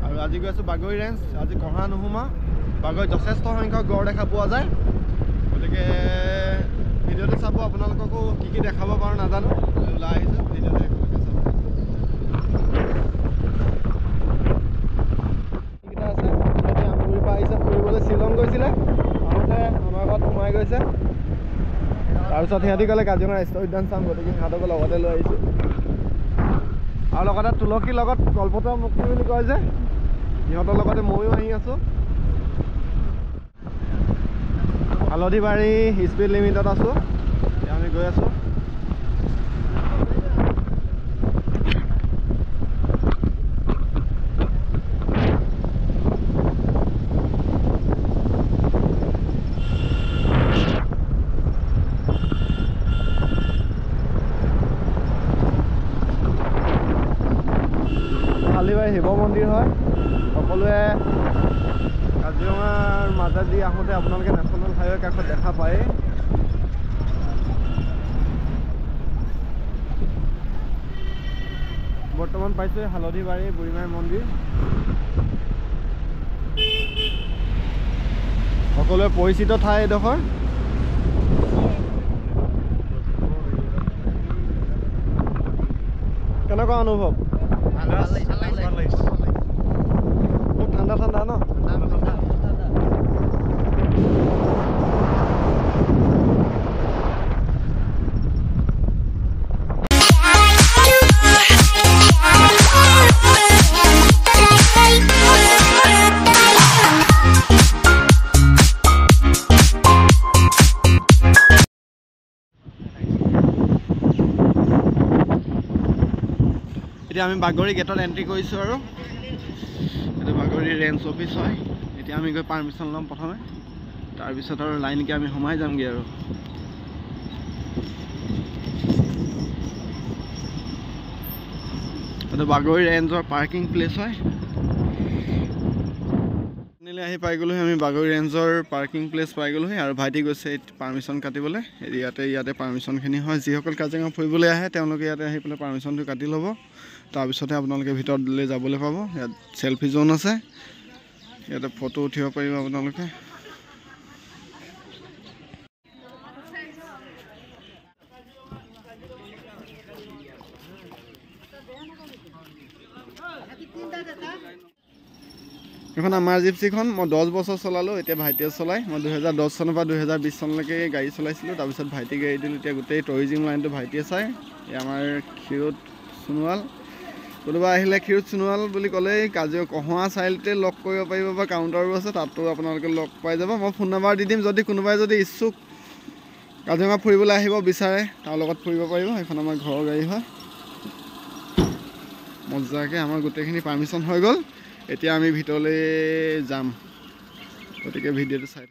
আৰু আজি গৈ আছোঁ বাগৰি ৰেঞ্জ। আজি কহা নোসোমা বাগৰি যথেষ্ট সংখ্যক গড় দেখা পোৱা যায়, গতিকে ভিডিঅ'টো চাব। আপোনালোককো কি দেখাব পাৰোঁ নাজানো, ওলাই আহিছোঁ ভিডিঅ'টো একেলগে চাব। এইকেইটা আছে সিহঁতে আমগুৰিৰ পৰা আহিছে ফুৰিবলৈ, শ্বিলং গৈছিলে, আহোঁতে আমাৰ ঘৰত সোমাই গৈছে। তাৰপিছত সিহঁতি ক'লে কাজিৰঙা ৰাষ্ট্ৰীয় উদ্যান চাম, গতিকে সিহঁতকো লগতে লৈ আহিছোঁ। আৰু লগতে তুলসীৰ লগত কল্পতৰু মুক্তি বুলি কয় যে, সিহঁতৰ লগতে ময়ো আহি আছোঁ। হালধিবাৰী স্পীড লিমিটত আছোঁ, এতিয়া আমি গৈ আছোঁ। হালধিবাৰী শিৱ মন্দিৰ হয়। সকলোৱে কাজিৰঙাৰ মাজেদি আহোঁতে আপোনালোকে নেশ্যনেল হাইৱে কাষত দেখা পায়। বৰ্তমান পাইছোঁ হালধিবাৰী বুঢ়ীমাই মন্দিৰ। সকলোৱে পৰিচিত ঠাই এডোখৰ। কেনেকুৱা অনুভৱ? খুব ঠাণ্ডা ঠাণ্ডা ন? এতিয়া আমি বাগৰি গেটত এণ্ট্ৰি কৰিছোঁ আৰু এইটো বাগৰি ৰেঞ্জ অফিচ হয়। এতিয়া আমি গৈ পাৰ্মিশ্যন ল'ম প্ৰথমে, তাৰপিছত আৰু লাইনকৈ আমি সোমাই যামগৈ আৰু। এইটো বাগৰি ৰেঞ্জৰ পাৰ্কিং প্লেচ হয়। ফাইনেলি আহি পাই গ'লোহি আমি বাগৰি ৰেঞ্জৰ পাৰ্কিং প্লেচ পাই গ'লোহি, আৰু ভাইটি গৈছে পাৰ্মিশ্যন কাটিবলৈ। ইয়াতে পাৰ্মিশ্যনখিনি হয়। যিসকল কাজিৰঙা ফুৰিবলৈ আহে তেওঁলোকে ইয়াতে আহি পেলাই পাৰ্মিশ্যনটো কাটি ল'ব, তাৰপিছতহে আপোনালোকে ভিতৰলৈ যাবলৈ পাব। ইয়াত চেলফি জ'ন আছে, ইয়াতে ফটো উঠিব পাৰিব আপোনালোকে। এখন আমাৰ জিপচিখন মই 10 বছৰ চলালোঁ, এতিয়া ভাইটিয়ে চলায়। মই 2010 চনৰ পৰা 2020 চনলৈকে গাড়ী চলাইছিলোঁ, তাৰপিছত ভাইটি গাড়ী দিলোঁ। এতিয়া গোটেই টুৰিজিম লাইনটো ভাইটিয়ে চায়। এই আমাৰ ক্ষীৰোদ সোণোৱাল, কোনোবা আহিলে ক্ষীৰোদ সোণোৱাল বুলি ক'লেই কহোৱা চাৰিআলিতে লগ কৰিব পাৰিব, বা কাউণ্টাৰো আছে, তাতো আপোনালোকে লগ পাই যাব। মই ফোন নম্বৰ দি দিম, কোনোবাই যদি ইচ্ছুক কাজিৰঙা ফুৰিবলৈ আহিব বিচাৰে তাৰ লগত ফুৰিব পাৰিব। সেইখন আমাৰ ঘৰৰ গাড়ী হয়। মজাকৈ আমাৰ গোটেইখিনি পাৰ্মিশ্যন হৈ গ'ল। এতিয়া আমি ভিতৰলৈ যাম, গতিকে ভিডিঅ'টো চাই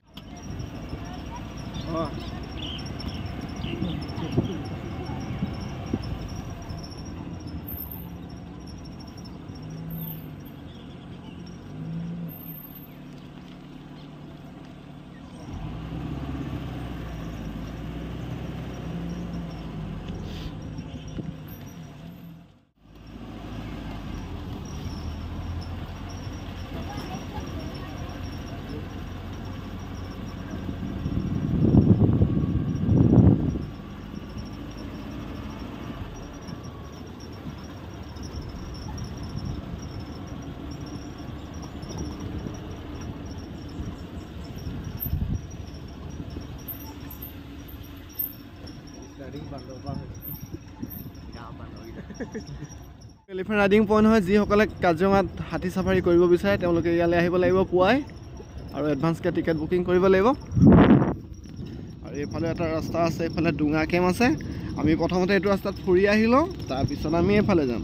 এলিফেণ্ট ৰাইডিং পইণ্ট হয়। যিসকলে কাজিৰঙাত হাতী চাফাৰী কৰিব বিচাৰে তেওঁলোকে ইয়ালৈ আহিব লাগিব পুৱাই, আৰু এডভান্সকৈ টিকেট বুকিং কৰিব লাগিব। আৰু এইফালে এটা ৰাস্তা আছে, এইফালে ডুঙা কেম্প আছে। আমি প্ৰথমতে এইটো ৰাস্তাত ফুৰি আহি লওঁ, তাৰপিছত আমি এইফালে যাম।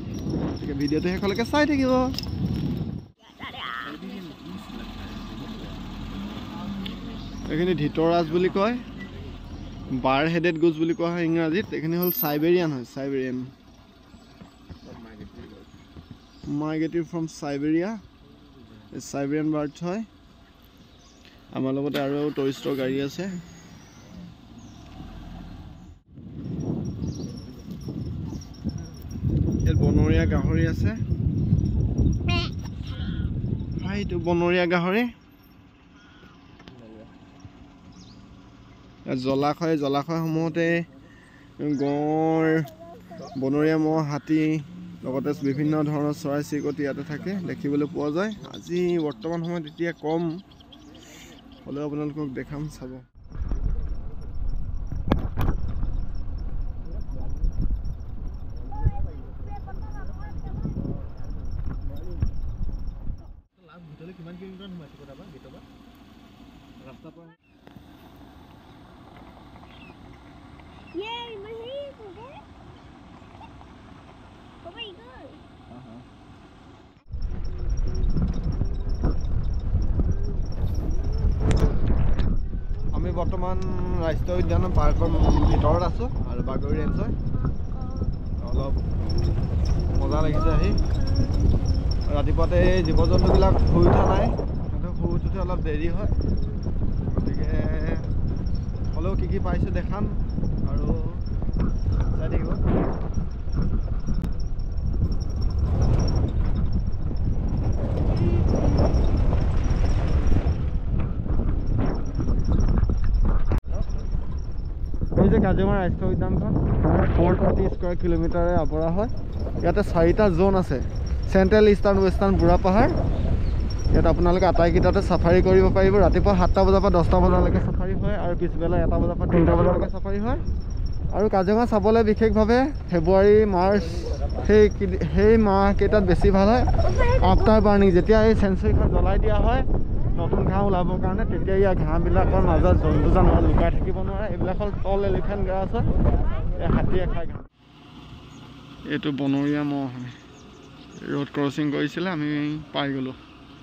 গতিকে ভিডিঅ'টো শেষলৈকে চাই থাকিব। এইখিনি ধিতৰাজ বুলি কয়, বাৰ হেডেড গুজ বুলি কোৱা হয় ইংৰাজীত। এইখিনি হ'ল চাইবেৰিয়ান হয়, Siberian migrative from Siberia. Siberian birds হয়। আমাৰ লগতে আৰু টুৰিষ্টৰ গাড়ী আছে। ইয়াত বনৰীয়া গাহৰি আছে। এইটো বনৰীয়া গাহৰি জলাশয়সমূহতে গঁড় বনৰীয়া ম'হ হাতী লগতে বিভিন্ন ধৰণৰ চৰাই চিৰিকটি ইয়াতে থাকে দেখিবলৈ পোৱা যায় আজি বৰ্তমান সময়ত এতিয়া কম হ'লেও আপোনালোকক দেখাম চাব কিমান কিলোমিটাৰ সোমাইছে কথা ভিতৰৰ ৰাস্তা পৰা আমি বৰ্তমান ৰাষ্ট্ৰীয় উদ্যানৰ পাৰ্কৰ ভিতৰত আছোঁ আৰু বাগৰি ৰেঞ্জ হয় অলপ মজা লাগিছে আহি ৰাতিপুৱাতে জীৱ জন্তুবিলাক শুই উঠা নাই সিহঁতক শুই উঠোতে অলপ দেৰি হয় গতিকে হ'লেও কি পাইছোঁ দেখাম আৰু চাই থাকিব এই যে কাজিৰঙা ৰাষ্ট্ৰীয় উদ্যানখন 430 স্কোৱাৰ কিলোমিটাৰে আৱৰা হয় ইয়াতে 4টা জোন আছে চেণ্ট্ৰেল ইষ্টাৰ্ণ ৱেষ্টাৰ্ণ বুঢ়া পাহাৰ ইয়াত আপোনালোকে আটাইকেইটাতে চাফাৰী কৰিব পাৰিব ৰাতিপুৱা 7টা বজাৰ পৰা 10টা বজালৈকে চাফাৰী হয় আৰু পিছবেলা 1টা বজাৰ পৰা 3টা বজালৈকে চাফাৰী হয় আৰু কাজিৰঙা চাবলৈ বিশেষভাৱে ফেব্ৰুৱাৰী মাৰ্চ সেই মাহকেইটাত বেছি ভাল হয় আফটাৰ বাৰ্ণিং যেতিয়া এই চেঞ্চুৰীখন জ্বলাই দিয়া হয় নতুন ঘাঁহ ওলাবৰ কাৰণে তেতিয়া ইয়াৰ ঘাঁহবিলাকৰ মাজত জন্তু জানোৱাৰ লুকাই থাকিব নোৱাৰে এইবিলাক হ'ল তল এলিফেণ্ট গ্ৰাছ হয় এই হাতীয়ে খাই ঘাঁহ এইটো বনৰীয়া ম'হ হয় ৰোড ক্ৰচিং কৰিছিলে আমি পাই গ'লোঁ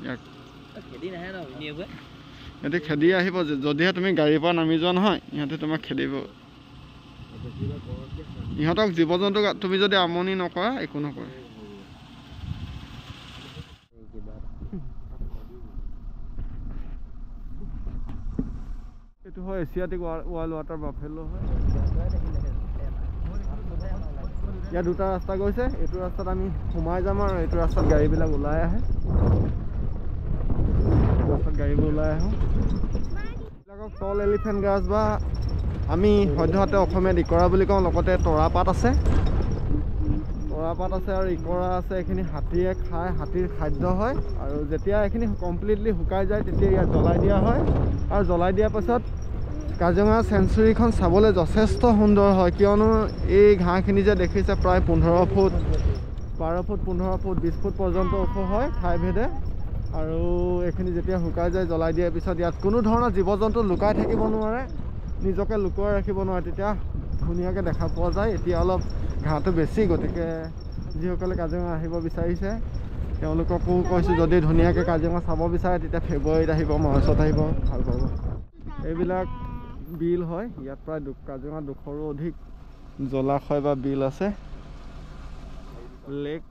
ইয়াক সিহঁতে খেদি আহিব যদিহে তুমি গাড়ীৰ পৰা নামি যোৱা নহয় ইহঁতে তোমাক খেদিব ইহঁতক জীৱ জন্তু তুমি যদি আমনি নকৰা একো নকৰে এইটো হয় এছিয়াটিক ৱাইল্ড ৱাটাৰ বাফেলো হয় ইয়াত দুটা ৰাস্তা গৈছে এইটো ৰাস্তাত আমি সোমাই যাম আৰু এইটো ৰাস্তাত গাড়ীবিলাক ওলাই আহে ৰাস্তাত গাড়ীবোৰ ওলাই আহোঁ এইবিলাকক তল এলিফেণ্ট গ্ৰাছ বা আমি সদ্যহতে অসমীয়াত ইকৰা বুলি কওঁ লগতে তৰাপাত আছে আৰু ইকৰা আছে এইখিনি হাতীয়ে খাই হাতীৰ খাদ্য হয় আৰু যেতিয়া এইখিনি কমপ্লিটলি শুকাই যায় তেতিয়া ইয়াত জ্বলাই দিয়া হয় আৰু জ্বলাই দিয়াৰ পাছত কাজিৰঙা চেঞ্চুৰীখন চাবলৈ যথেষ্ট সুন্দৰ হয় কিয়নো এই ঘাঁহখিনি যে দেখিছে প্ৰায় 15 ফুট 12 ফুট 15 ফুট 20 ফুট পৰ্যন্ত ওখ হয় ঠাইভেদে আৰু এইখিনি যেতিয়া শুকাই যায় জ্বলাই দিয়াৰ পিছত ইয়াত কোনো ধৰণৰ জীৱ জন্তু লুকাই থাকিব নোৱাৰে নিজকে লুকুৱাই ৰাখিব নোৱাৰে তেতিয়া ধুনীয়াকৈ দেখা পোৱা যায় এতিয়া অলপ ঘাঁহটো বেছি গতিকে যিসকলে কাজিৰঙা আহিব বিচাৰিছে তেওঁলোককো কৈছোঁ যদি ধুনীয়াকৈ কাজিৰঙা চাব বিচাৰে তেতিয়া ফেব্ৰুৱাৰীত আহিব মাৰ্চত আহিব ভাল পাব এইবিলাক বিল হয় ইয়াত প্ৰায় কাজিৰঙা 200ৰো অধিক জলাশয় বা বিল আছে লেক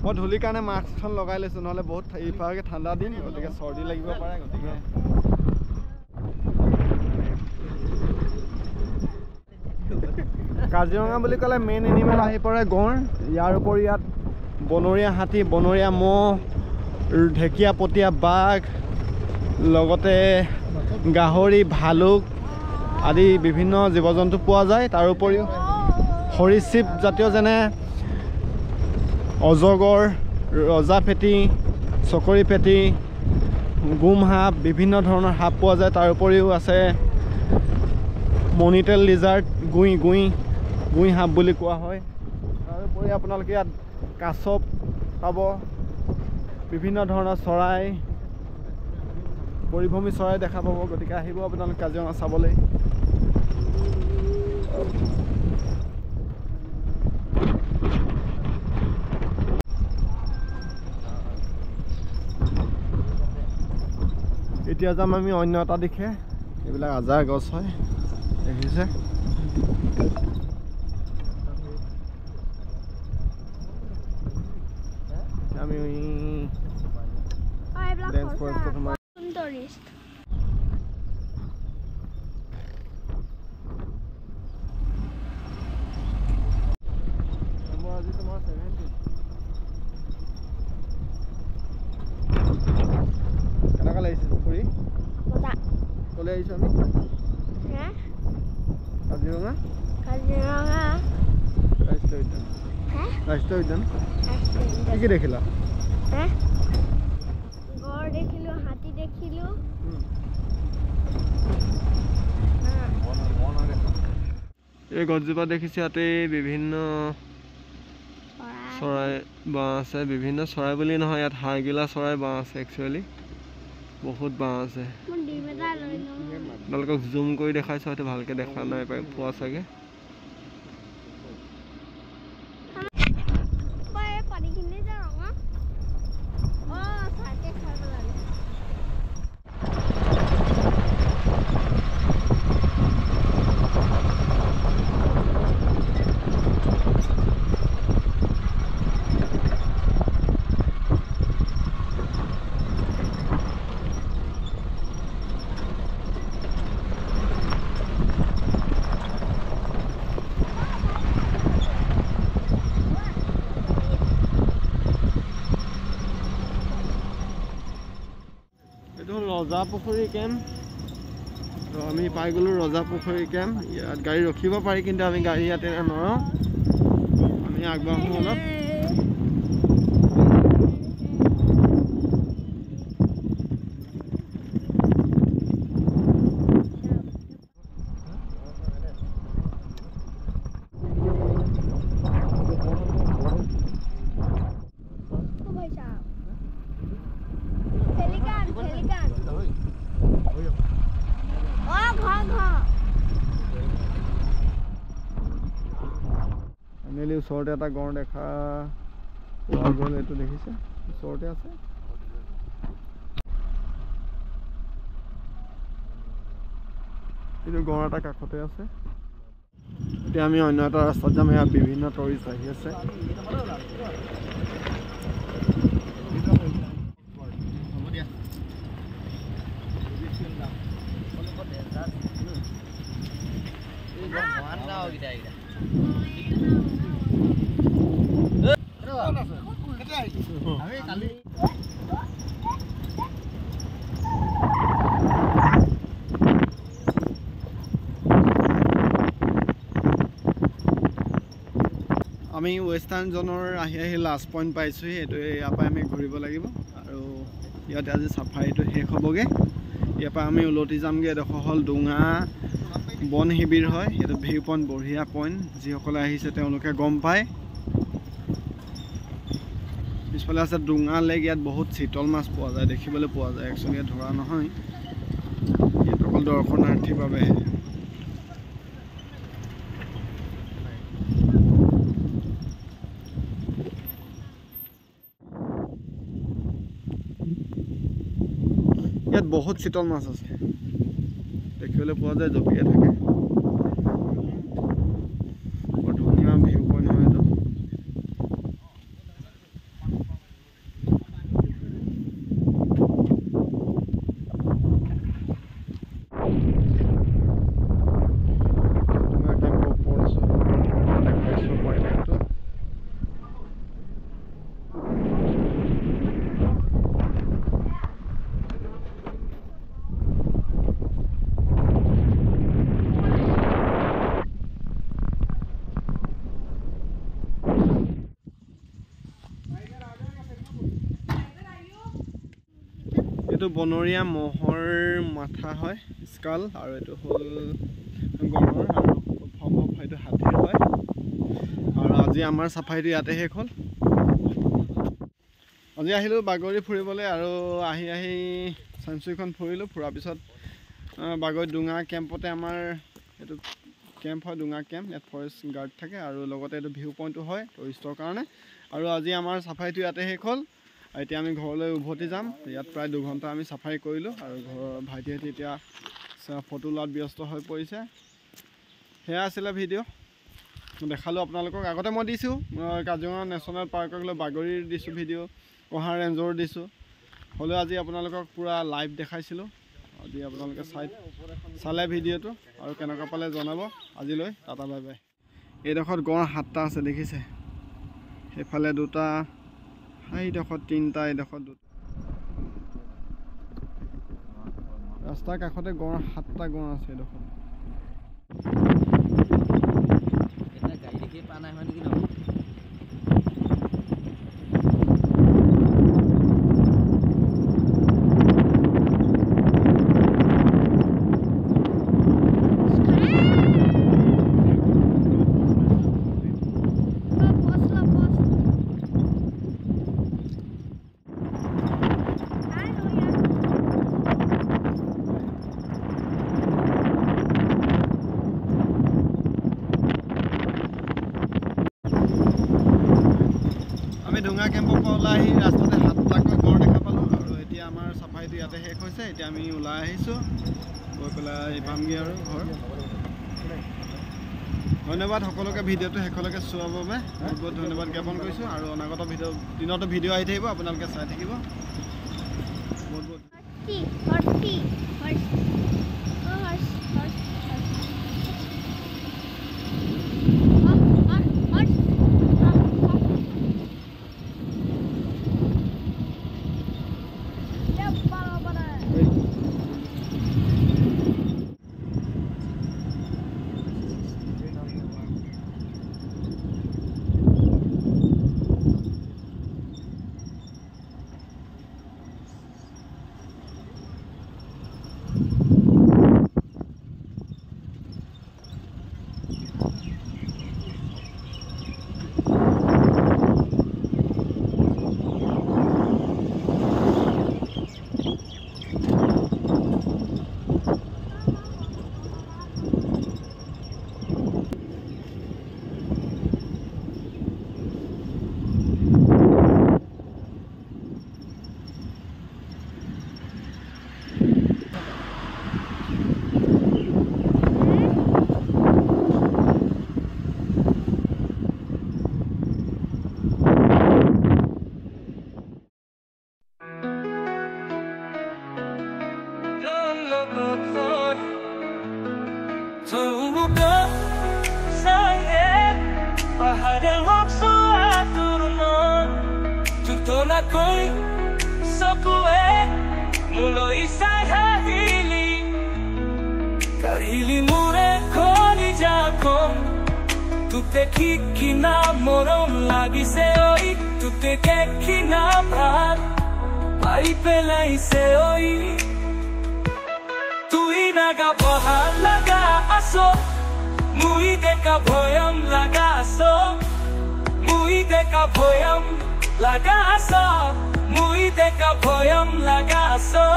মই ধূলিৰ কাৰণে মাস্কখন লগাই লৈছোঁ নহ'লে বহুত ইফালে ঠাণ্ডা দিন গতিকে চৰ্দি লাগিব পাৰে গতিকে কাজিৰঙা বুলি ক'লে মেইন এনিমেল আহি পৰে গঁড় ইয়াৰ উপৰি ইয়াত বনৰীয়া হাতী বনৰীয়া ম'হ ঢেকীয়াপতীয়া বাঘ লগতে গাহৰি ভালুক আদি বিভিন্ন জীৱ জন্তু পোৱা যায় তাৰোপৰিও সৰীসৃপ জাতীয় যেনে অজগৰ ৰজা ফেটি চকৰি ফেটি গুম সাপ বিভিন্ন ধৰণৰ সাপ পোৱা যায় তাৰোপৰিও আছে মনিটেল লিজাৰ্ড গুই সাপ বুলি কোৱা হয় তাৰোপৰি আপোনালোকে ইয়াত কাছ পাব বিভিন্ন ধৰণৰ চৰাই পৰিভ্ৰমী চৰাই দেখা পাব গতিকে আহিব আপোনালোকে কাজিৰঙা চাবলৈ এতিয়া যাম আমি অন্য এটা দিশে এইবিলাক আজাৰ গছ হয় দেখিছে আমি ডেন্স ফৰেষ্টত সোমাই টুৰিষ্ট আজি তোমাৰ 17 কেনেকুৱা লাগিছে ফুৰি মজা ক'লে আহিছো আমি হা কাজিৰঙা কাজিৰঙা ৰাষ্ট্ৰীয় উদ্যান হা ৰাষ্ট্ৰীয় উদ্যান কি কি দেখিলা হা গড় দেখিলো হাতী দেখিলো এই গছজোপা দেখিছে ইয়াতে বিভিন্ন চৰাই বাঁহ আছে বিভিন্ন চৰাই বুলি নহয় ইয়াত হাড়গিলা চৰাই বাঁহ আছে একচুৱেলি বহুত বাঁহ আছে আপোনালোকক জুম কৰি দেখাইছোঁ হয়তো ভালকৈ দেখা নাই পাই পোৱা চাগে ৰজা পুখুৰী কেম্প তো আমি পাই গ'লোঁ ৰজা পুখুৰী কেম্প ইয়াত গাড়ী ৰখিব পাৰি কিন্তু আমি গাড়ী ইয়াতে নৰওঁ আমি আগবাঢ়োঁ অলপ ফাইনেলি ওচৰতে এটা গড় দেখা পোৱা গ'ল এইটো দেখিছে ওচৰতে আছে এইটো গড় এটা কাষতে আছে এতিয়া আমি অন্য এটা ৰাস্তাত যাম ইয়াত বিভিন্ন টুৰিষ্ট আহি আছে আমি ৱেষ্টাৰ্ণ জোনৰ আহি লাষ্ট পইণ্ট পাইছোঁহি এইটো ইয়াৰ পৰা আমি ঘূৰিব লাগিব আৰু ইয়াতে আজি চাফাৰীটো শেষ হ'বগৈ ইয়াৰ পৰা আমি উলটি যামগৈ এডোখৰ হ'ল ডুঙা বন শিবিৰ হয় এইটো ভিউ পইণ্ট বঢ়িয়া পইণ্ট যিসকলে আহিছে তেওঁলোকে গম পায় পিছফালে আছে ডুঙা লেক ইয়াত বহুত চিতল মাছ পোৱা যায় দেখিবলৈ পোৱা যায় একচুৱেলি ইয়াত ধৰা নহয় ইয়াত অকল দৰ্শনাৰ্থীৰ বাবেহে ইয়াত বহুত চিতল মাছ আছে দেখিবলৈ পোৱা যায় জঁপিয়াই থাকে বৰ ধুনীয়া ভিউ পইণ্ট হয় এইটো এইটো বনৰীয়া মহৰ মাথা হয় স্কাল আৰু এইটো হ'ল গড়ৰ আৰু সম্ভৱ হয়তো হাতীৰ হয় আৰু আজি আমাৰ চাফাৰীটো ইয়াতে শেষ হ'ল আজি আহিলোঁ বাগৰি ফুৰিবলৈ আৰু আহি চেঞ্চুৰীখন ফুৰিলোঁ ফুৰাৰ পিছত বাগৰি ডুঙা কেম্পতে আমাৰ এইটো কেম্প হয় ডুঙা কেম্প ইয়াত ফৰেষ্ট গাৰ্ড থাকে আৰু লগতে এইটো ভিউ পইণ্টটো হয় টুৰিষ্টৰ কাৰণে আৰু আজি আমাৰ চাফাৰীটো ইয়াতে শেষ হ'ল এতিয়া আমি ঘৰলৈ উভতি যাম ইয়াত প্ৰায় 2 ঘণ্টা আমি চাফাৰী কৰিলোঁ আৰু ঘৰৰ ভাইটিহঁতে এতিয়া ফটো লোৱাত ব্যস্ত হৈ পৰিছে সেয়া আছিলে ভিডিঅ' দেখালোঁ আপোনালোকক আগতে মই দিছোঁ কাজিৰঙা নেশ্যনেল পাৰ্কক লৈ বাগৰিৰ দিছোঁ ভিডিঅ' কহা ৰেঞ্জৰ দিছোঁ হ'লেও আজি আপোনালোকক পুৰা লাইভ দেখাইছিলোঁ আজি আপোনালোকে চালে ভিডিঅ'টো আৰু কেনেকুৱা পালে জনাব আজিলৈ টাটা বাই বাই এইডোখৰত গঁড় 7টা আছে দেখিছে সেইফালে 2টা এইডোখৰত 3টা এইডোখৰত 2টা ৰাস্তাৰ কাষতে গঁড় 7টা গঁড় আছে এইডোখৰত এটা গাড়ী দেখি পা নাই মানে কি ন ডুঙা কেম্পৰ পৰা ওলাই আহি ৰাস্তাতে 7টাকৈ গঁড় দেখা পালোঁ আৰু এতিয়া আমাৰ চাফাইটো ইয়াতে শেষ হৈছে এতিয়া আমি ওলাই আহিছোঁ গৈ পেলাই পামগৈ আৰু ঘৰ ধন্যবাদ সকলোকে ভিডিঅ'টো শেষলৈকে চোৱাৰ বাবে বহুত বহুত ধন্যবাদ জ্ঞাপন কৰিছোঁ আৰু অনাগত দিনতো ভিডিঅ' আহি থাকিব আপোনালোকে চাই থাকিব বহুত বহুত Kahili mure koni jakom Tute kikina morom lagi se oi Tute kekina bhat Pai pelai se oi Tui naga bahar laga aso Mui deka bhoyam laga aso Mui deka bhoyam laga aso Mui deka bhoyam laga aso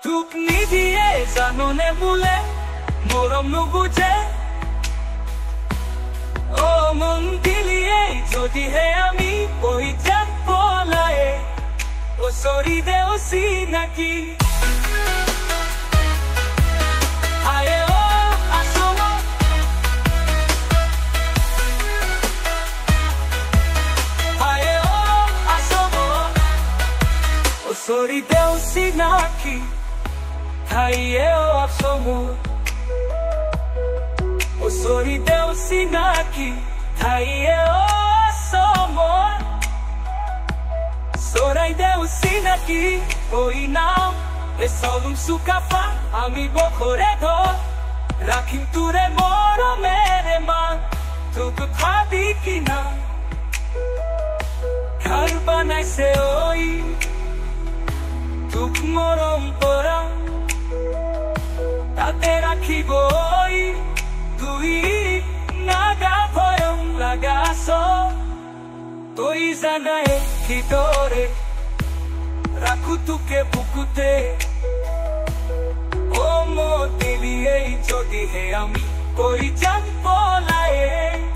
Tuk nidiye janone bule morom nubuje O mon diliye jodi he ami koi jak bolaye O sori de o sinaki Aye o asomo Aye o asomo O sori de o sinaki Aye o asomo O sori de o sinaki Aye o asomo Sorai de o sinaki Oi nam Esolum sukafa Ami bokoredo Rakim ture moro mere man Tuku khadi kina Ghar banai se oi Tuk morom pora Tate rakhibo oi Tui naga bhoyam lagaso Toi janae hitore Rakhu tuke bukute O mo diliye jodi he ami koi jak bolaye